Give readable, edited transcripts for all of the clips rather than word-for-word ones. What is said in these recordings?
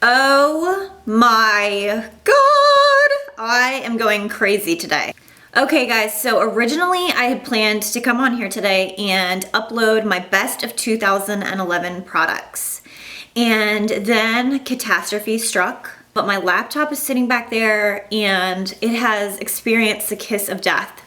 Oh my god, I am going crazy today. Okay guys, so originally I had planned to come on here today and upload my best of 2011 products. And then catastrophe struck, but my laptop is sitting back there and it has experienced the kiss of death.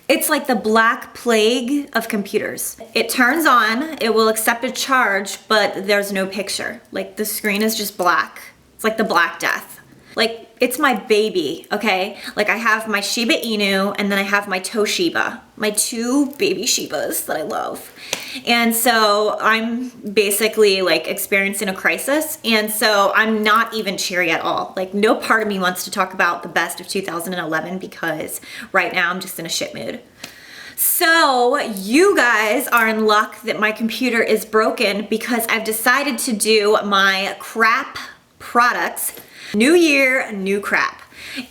It's like the black plague of computers. It turns on, it will accept a charge, but there's no picture. Like the screen is just black. It's like the Black Death. Like it's my baby, okay? Like I have my Shiba Inu and then I have my Toshiba, my two baby Shibas that I love. And so I'm basically like experiencing a crisis. And so I'm not even cheery at all. Like no part of me wants to talk about the best of 2011 because right now I'm just in a shit mood. So you guys are in luck that my computer is broken because I've decided to do my crap products. New year, new crap.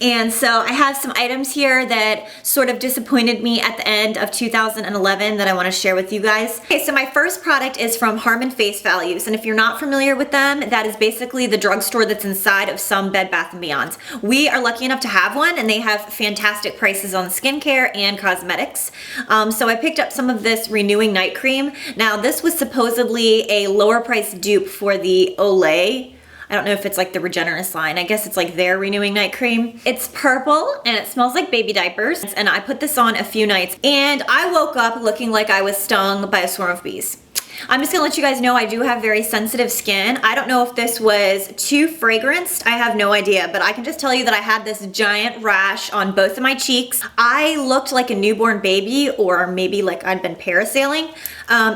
And so I have some items here that sort of disappointed me at the end of 2011 that I want to share with you guys. Okay, so my first product is from Harmon Face Values, and if you're not familiar with them, that is basically the drugstore that's inside of some Bed Bath & Beyonds. We are lucky enough to have one, and they have fantastic prices on skincare and cosmetics. So I picked up some of this Renewing Night Cream. Now this was supposedly a lower price dupe for the Olay. I don't know if it's like the Regenerist line. I guess it's like their Renewing Night Cream. It's purple and it smells like baby diapers. And I put this on a few nights and I woke up looking like I was stung by a swarm of bees. I'm just gonna let you guys know I do have very sensitive skin. I don't know if this was too fragranced. I have no idea, but I can just tell you that I had this giant rash on both of my cheeks. I looked like a newborn baby or maybe like I'd been parasailing.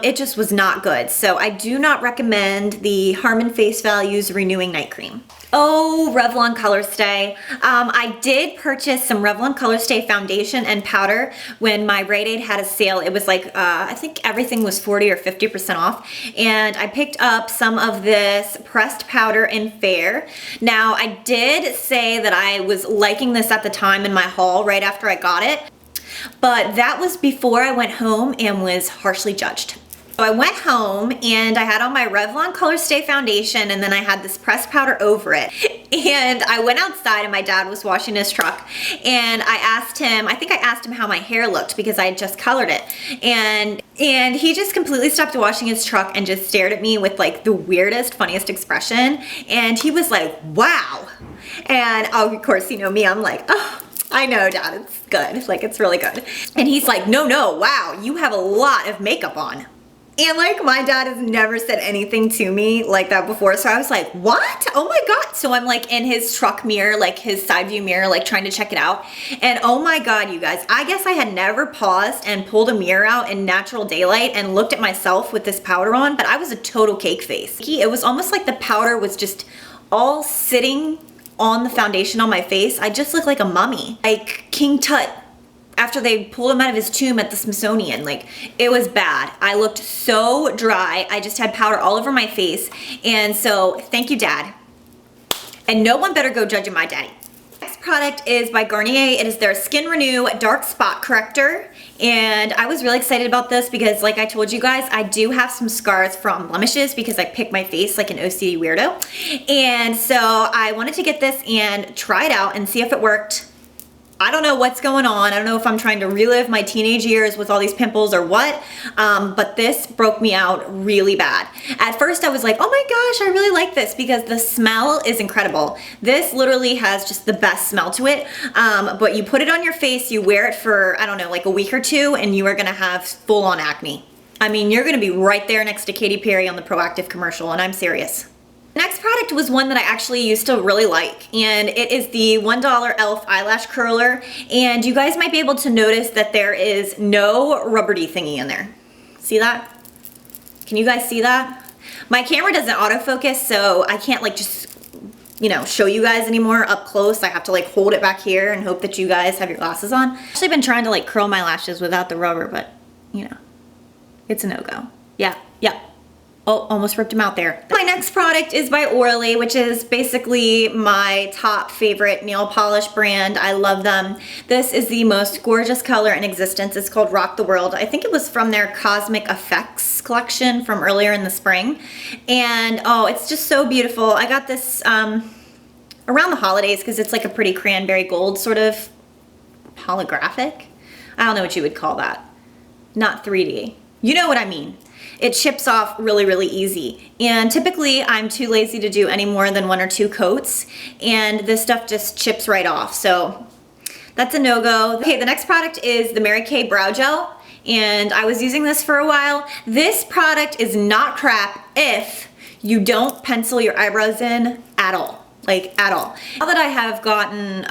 It just was not good. So I do not recommend the Harmon Face Values Renewing Night Cream. Oh, Revlon Color Stay. I did purchase some Revlon Color Stay foundation and powder when my Rite Aid had a sale. It was like, I think everything was 40 or 50% off. And I picked up some of this pressed powder in Fair. Now, I did say that I was liking this at the time in my haul right after I got it, but that was before I went home and was harshly judged. So I went home and I had on my Revlon Color Stay foundation and then I had this pressed powder over it. And I went outside and my dad was washing his truck and I asked him, I think I asked him how my hair looked because I had just colored it. And he just completely stopped washing his truck and just stared at me with like the weirdest, funniest expression. And he was like, wow. And of course, you know me, I'm like, oh, I know, Dad, it's good. Like, it's really good. And he's like, no, wow, you have a lot of makeup on. And like my dad has never said anything to me like that before. So I was like, what? Oh my God. So I'm like in his truck mirror, like his side view mirror, like trying to check it out. And oh my God, you guys, I guess I had never paused and pulled a mirror out in natural daylight and looked at myself with this powder on, but I was a total cake face. It was almost like the powder was just all sitting on the foundation on my face. I just looked like a mummy, like King Tut after they pulled him out of his tomb at the Smithsonian. Like, it was bad. I looked so dry. I just had powder all over my face. And so, thank you, Dad. And no one better go judging my daddy. Next product is by Garnier. It is their Skin Renew Dark Spot Corrector. And I was really excited about this because like I told you guys, I do have some scars from blemishes because I pick my face like an OCD weirdo. And so I wanted to get this and try it out and see if it worked. I don't know what's going on. I don't know if I'm trying to relive my teenage years with all these pimples or what, but this broke me out really bad. At first I was like, oh my gosh, I really like this because the smell is incredible. This literally has just the best smell to it, but you put it on your face, you wear it for, I don't know, like a week or two, and you are gonna have full-on acne. I mean, you're gonna be right there next to Katy Perry on the Proactive commercial, and I'm serious. Next product was one that I actually used to really like, and it is the $1 e.l.f. eyelash curler. And you guys might be able to notice that there is no rubbery thingy in there. See that? Can you guys see that? My camera doesn't autofocus, so I can't like just, you know, show you guys anymore up close. I have to like hold it back here and hope that you guys have your glasses on. I've actually been trying to like curl my lashes without the rubber, but you know, it's a no-go. Yeah. Oh, almost ripped them out there. My next product is by Orly, which is basically my top favorite nail polish brand. I love them. This is the most gorgeous color in existence. It's called Rock the World. I think it was from their Cosmic Effects collection from earlier in the spring. And oh, it's just so beautiful. I got this around the holidays because it's like a pretty cranberry gold sort of holographic. I don't know what you would call that. Not 3D. You know what I mean. It chips off really, really easy. And typically I'm too lazy to do any more than 1 or 2 coats, and this stuff just chips right off. So that's a no-go. Okay, the next product is the Mary Kay Brow Gel, and I was using this for a while. This product is not crap if you don't pencil your eyebrows in at all. Like at all. Now that I have gotten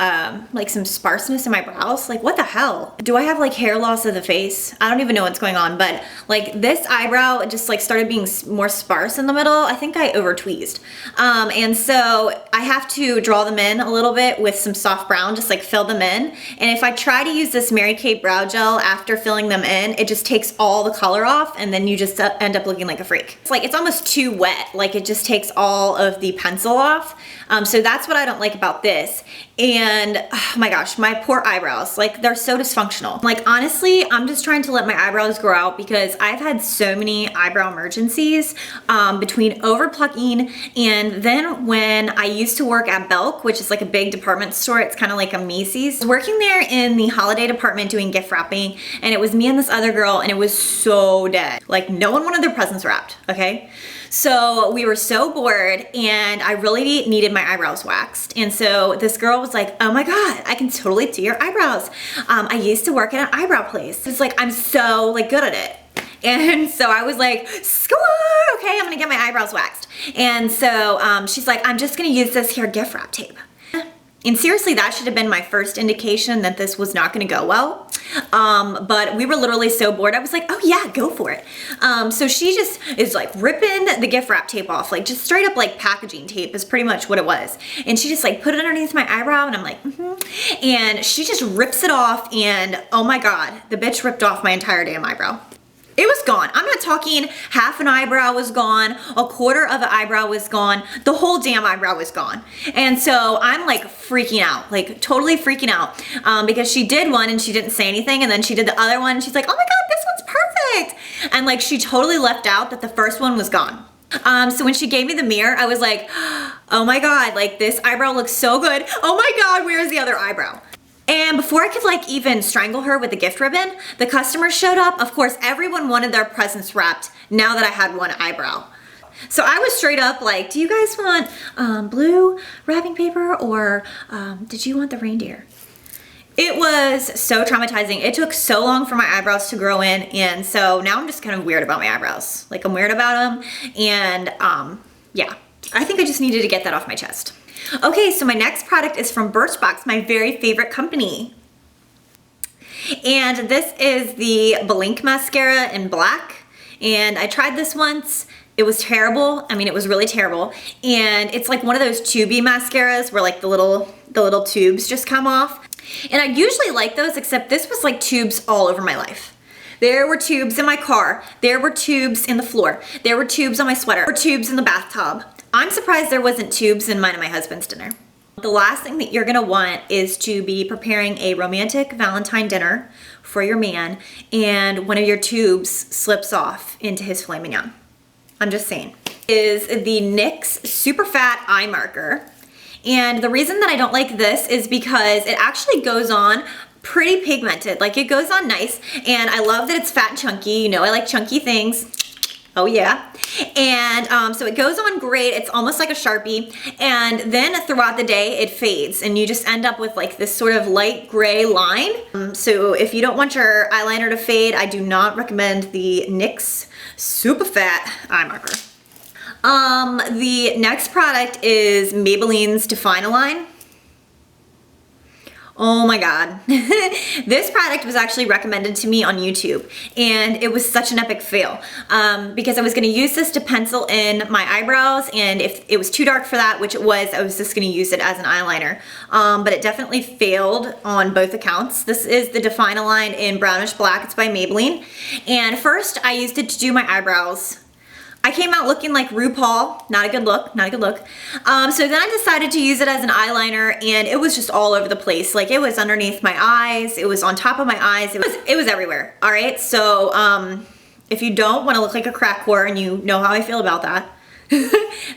like some sparseness in my brows, like what the hell? Do I have like hair loss of the face? I don't even know what's going on, but like this eyebrow just like started being more sparse in the middle. I think I over tweezed. And so I have to draw them in a little bit with some soft brown, just like fill them in. And if I try to use this Mary Kay Brow Gel after filling them in, it just takes all the color off and then you just end up looking like a freak. It's like, it's almost too wet. Like it just takes all of the pencil off. So that's what I don't like about this. And oh my gosh, my poor eyebrows, like they're so dysfunctional. Like honestly, I'm just trying to let my eyebrows grow out because I've had so many eyebrow emergencies between over plucking, and then when I used to work at Belk, which is like a big department store, it's kind of like a Macy's. I was working there in the holiday department doing gift wrapping, and it was me and this other girl, and it was so dead. Like no one wanted their presents wrapped, okay? So we were so bored and I really needed my eyebrows waxed. And so this girl was like, oh my God, I can totally do your eyebrows. I used to work at an eyebrow place. It's like, I'm so like good at it. And so I was like, score, okay, I'm gonna get my eyebrows waxed. And so she's like, I'm just gonna use this here gift wrap tape. And seriously, that should have been my first indication that this was not gonna go well. But we were literally so bored. I was like, oh yeah, go for it. So she just is like ripping the gift wrap tape off, like just straight up like packaging tape is pretty much what it was. And she just like put it underneath my eyebrow and I'm like, and she just rips it off and oh my God, the bitch ripped off my entire damn eyebrow. It was gone. I'm not talking half an eyebrow was gone, a quarter of an eyebrow was gone, the whole damn eyebrow was gone. And so I'm like freaking out, like totally freaking out because she did one and she didn't say anything, and then she did the other one and she's like, oh my God, this one's perfect. And like she totally left out that the first one was gone. So when she gave me the mirror, I was like, oh my God, like this eyebrow looks so good. Oh my God, where's the other eyebrow? And before I could like even strangle her with the gift ribbon, the customers showed up. Of course, everyone wanted their presents wrapped now that I had one eyebrow. So I was straight up like, do you guys want blue wrapping paper or did you want the reindeer? It was so traumatizing. It took so long for my eyebrows to grow in, and so now I'm just kind of weird about my eyebrows. Like I'm weird about them, and yeah, I think I just needed to get that off my chest. Okay, so my next product is from Birchbox, my very favorite company. And this is the Blink mascara in black. And I tried this once. It was terrible. I mean, it was really terrible. And it's like one of those tubey mascaras where like the little tubes just come off. And I usually like those, except this was like tubes all over my life. There were tubes in my car. There were tubes in the floor. There were tubes on my sweater. There were tubes in the bathtub. I'm surprised there wasn't tubes in mine and my husband's dinner. The last thing that you're gonna want is to be preparing a romantic Valentine dinner for your man and one of your tubes slips off into his filet mignon. I'm just saying. Is the NYX Super Fat Eye Marker. And the reason that I don't like this is because it actually goes on pretty pigmented. Like it goes on nice, and I love that it's fat and chunky. You know I like chunky things. Oh yeah. And so it goes on great. It's almost like a Sharpie. And then throughout the day, it fades and you just end up with like this sort of light gray line. So if you don't want your eyeliner to fade, I do not recommend the NYX Super Fat Eye Marker. The next product is Maybelline's Define-A-Line. Oh my God. This product was actually recommended to me on YouTube, and it was such an epic fail because I was gonna use this to pencil in my eyebrows, and if it was too dark for that, which it was, I was just gonna use it as an eyeliner. But it definitely failed on both accounts. This is the Define-A-Line in brownish black. It's by Maybelline. And first I used it to do my eyebrows. I came out looking like RuPaul. Not a good look, not a good look. So then I decided to use it as an eyeliner, and it was just all over the place. Like, it was underneath my eyes, it was on top of my eyes, it was everywhere, all right? So if you don't wanna look like a crack whore, and you know how I feel about that,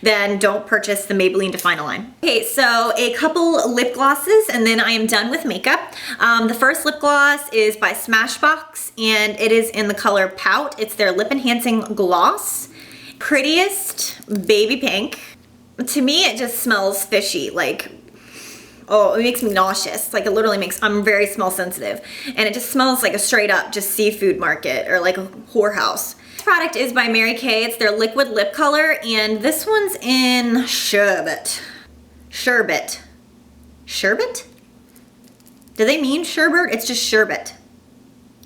then don't purchase the Maybelline Define Line. Okay, so a couple lip glosses, and then I am done with makeup. The first lip gloss is by Smashbox, and it is in the color Pout. It's their lip enhancing gloss. Prettiest baby pink. To me, it just smells fishy. Like, oh, it makes me nauseous. Like, it literally makes, I'm very smell sensitive. And it just smells like a straight up just seafood market or like a whorehouse. This product is by Mary Kay. It's their liquid lip color, and this one's in Sherbet. Sherbet. Sherbet? Do they mean sherbet? It's just sherbet.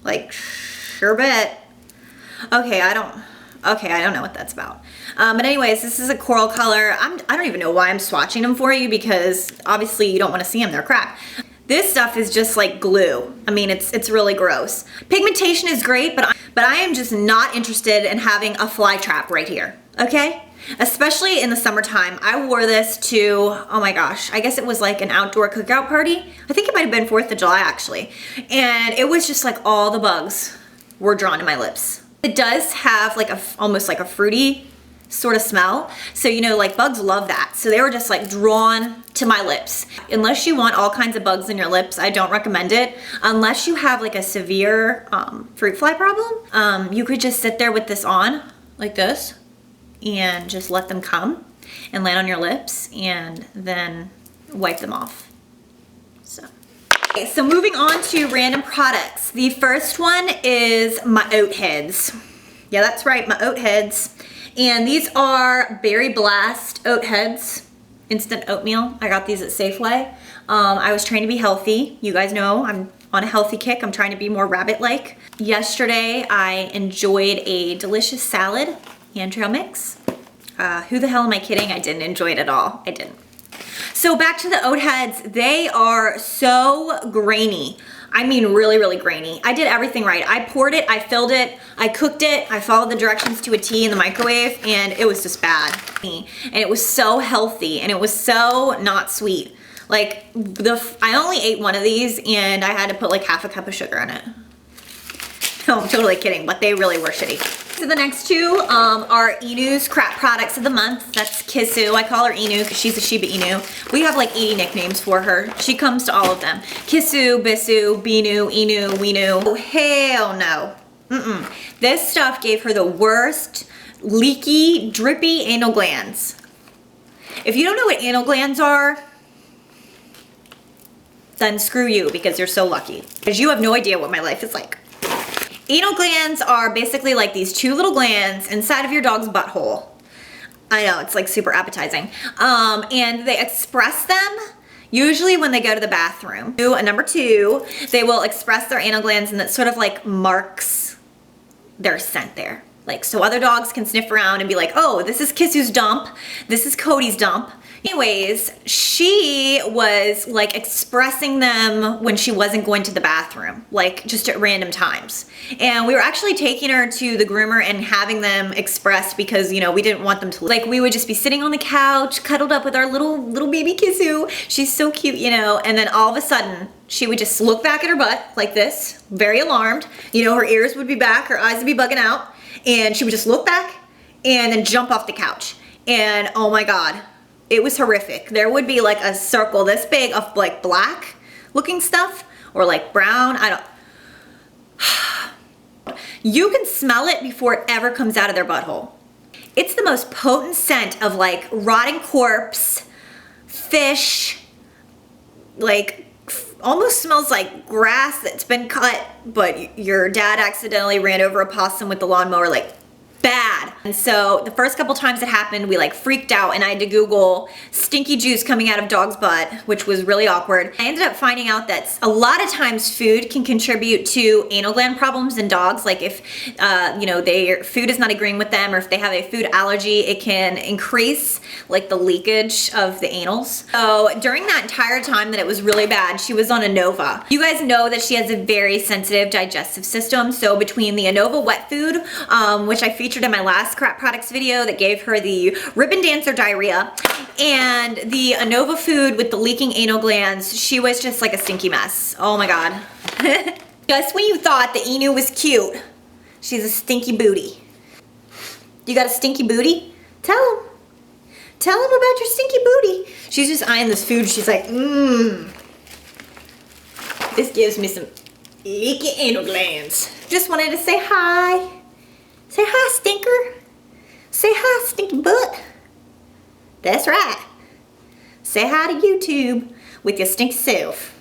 Like, sherbet. Okay, I don't know what that's about. But anyways, this is a coral color. I don't even know why I'm swatching them for you, because obviously you don't want to see them, they're crap. This stuff is just like glue. I mean, it's really gross. Pigmentation is great, but I am just not interested in having a fly trap right here, okay? Especially in the summertime. I wore this to, oh my gosh, I guess it was like an outdoor cookout party. I think it might have been 4th of July actually. And it was just like all the bugs were drawn to my lips. It does have like almost like a fruity sort of smell. So, you know, like bugs love that. So they were just like drawn to my lips. Unless you want all kinds of bugs in your lips, I don't recommend it. Unless you have like a severe fruit fly problem, you could just sit there with this on like this and just let them come and land on your lips and then wipe them off. Okay, so moving on to random products. The first one is my oat heads. Yeah, that's right, my oat heads. And these are Berry Blast oat heads, instant oatmeal. I got these at Safeway. I was trying to be healthy. You guys know I'm on a healthy kick. I'm trying to be more rabbit-like. Yesterday, I enjoyed a delicious salad, hand trail mix. Who the hell am I kidding? I didn't enjoy it at all. I didn't. So back to the oat heads, they are so grainy. I mean really, really grainy. I did everything right. I poured it, I filled it, I cooked it, I followed the directions to a T in the microwave, and it was just bad. And it was so healthy, and it was so not sweet. Like, I only ate one of these, and I had to put like half a cup of sugar in it. No, I'm totally kidding, but they really were shitty. So the next two are Inu's crap products of the month. That's Kisu. I call her Inu because she's a Shiba Inu. We have like 80 nicknames for her. She comes to all of them. Kisu, Bisu, Binu, Inu, Weenu. Oh, hell no. This stuff gave her the worst leaky, drippy anal glands. If you don't know what anal glands are, then screw you, because you're so lucky. Because you have no idea what my life is like. Anal glands are basically like these two little glands inside of your dog's butthole. I know, it's like super appetizing. And they express them usually when they go to the bathroom. Number two, they will express their anal glands, and that sort of like marks their scent there. Like, so other dogs can sniff around and be like, oh, this is Kisu's dump, this is Cody's dump. Anyways, she was like expressing them when she wasn't going to the bathroom, like just at random times. And we were actually taking her to the groomer and having them expressed because, you know, we didn't want them to, like, we would just be sitting on the couch, cuddled up with our little baby Kisu. She's so cute, you know, and then all of a sudden she would just look back at her butt like this, very alarmed. You know, her ears would be back, her eyes would be bugging out, and she would just look back and then jump off the couch. And oh my God. It was horrific. There would be like a circle this big of like black looking stuff or like brown. I don't. You can smell it before it ever comes out of their butthole. It's the most potent scent of like rotting corpse, fish, like almost smells like grass that's been cut, but your dad accidentally ran over a possum with the lawnmower, like bad. And so the first couple times it happened, we like freaked out, and I had to Google stinky juice coming out of dog's butt, which was really awkward. I ended up finding out that a lot of times food can contribute to anal gland problems in dogs. Like if, you know, their food is not agreeing with them, or if they have a food allergy, it can increase like the leakage of the anals. So during that entire time that it was really bad, she was on Anova. You guys know that she has a very sensitive digestive system. So between the Anova wet food, which I featured in my last last Crap Products video that gave her the ribbon dancer diarrhea and the Anova food with the leaking anal glands. She was just like a stinky mess. Oh my God. Just when you thought that Enu was cute, she's a stinky booty. You got a stinky booty? Tell him. Tell him about your stinky booty. She's just eyeing this food. She's like, this gives me some leaky anal glands. Just wanted to say hi. Say hi, stinker. Say hi, stinky butt. That's right. Say hi to YouTube with your stinky self.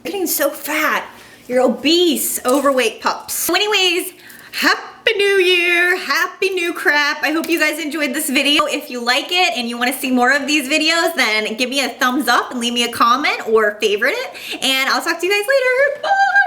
You're getting so fat. You're obese, overweight pups. So anyways, Happy New Year, Happy New Crap. I hope you guys enjoyed this video. If you like it and you want to see more of these videos, then give me a thumbs up and leave me a comment or favorite it. And I'll talk to you guys later. Bye.